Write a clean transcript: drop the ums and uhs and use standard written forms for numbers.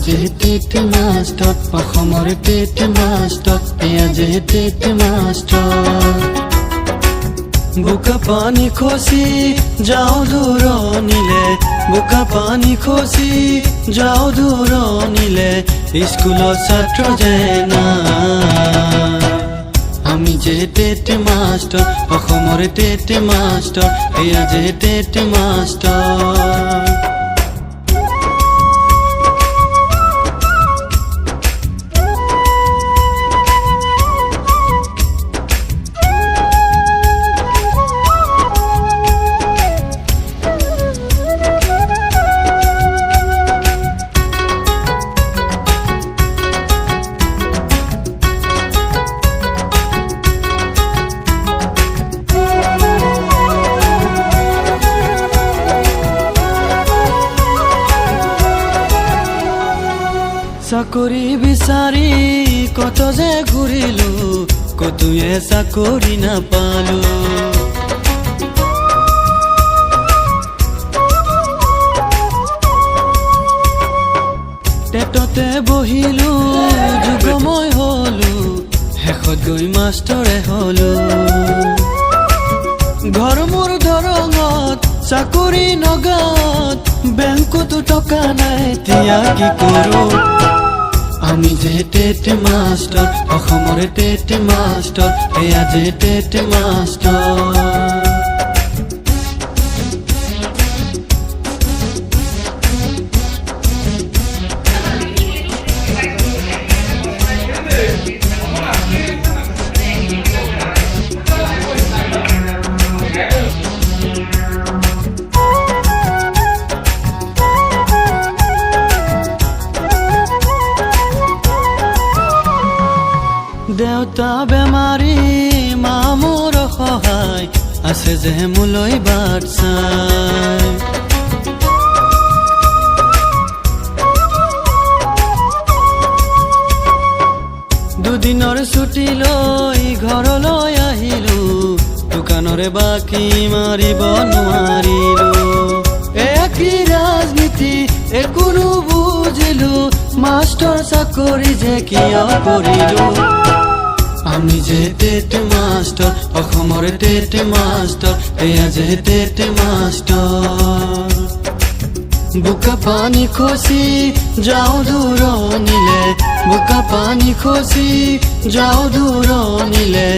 যে TET master অসমৰ TET master এয়া যে টেট মাষ্টৰ বোকা পানী খচি যাওঁ দূৰণিলে বোকা পানী খচি যাওঁ দূৰণিলে স্কুলৰ ছাত্ৰ যে নাই আমি যে টেট মাষ্টৰ অসমৰ টেট মাষ্টৰ এয়া যে টেট মাষ্টৰ চাকৰি বিচাৰি কত যে ঘূৰিলো কতোৱে চাকৰি নাপালো টেটতে বহিলো যুগময় হলো শেষত গৈ মাষ্টৰে হলো ঘৰ মোৰ দৰঙত চাকৰি নগাঁৱত বেংকতো টকা নাই এতিয়া কি কৰো আমি যে টেট মাষ্টৰ অসমৰ টেট মাষ্টৰ এয়া যে টেট মাষ্টৰ দেউতা বেমাৰী মা মোৰ সহায় আছে যে মোলৈ বাট চাই দুদিনৰ ছুটি লৈ ঘৰলৈ আহিলো দোকানৰে বাকী মাৰিব নোৱাৰিলো এয়া কি ৰাজনীতি একো নুবুজিলো মাষ্টৰ চাকৰি যে কিয় কৰিলো আমি যে টেট মাষ্টৰ অসমৰ টেট মাষ্টৰ এয়া যে টেট মাষ্টৰ বোকা পানী খচি যাওঁ দূৰণিলে বোকা পানী খচি যাওঁ দূৰণিলে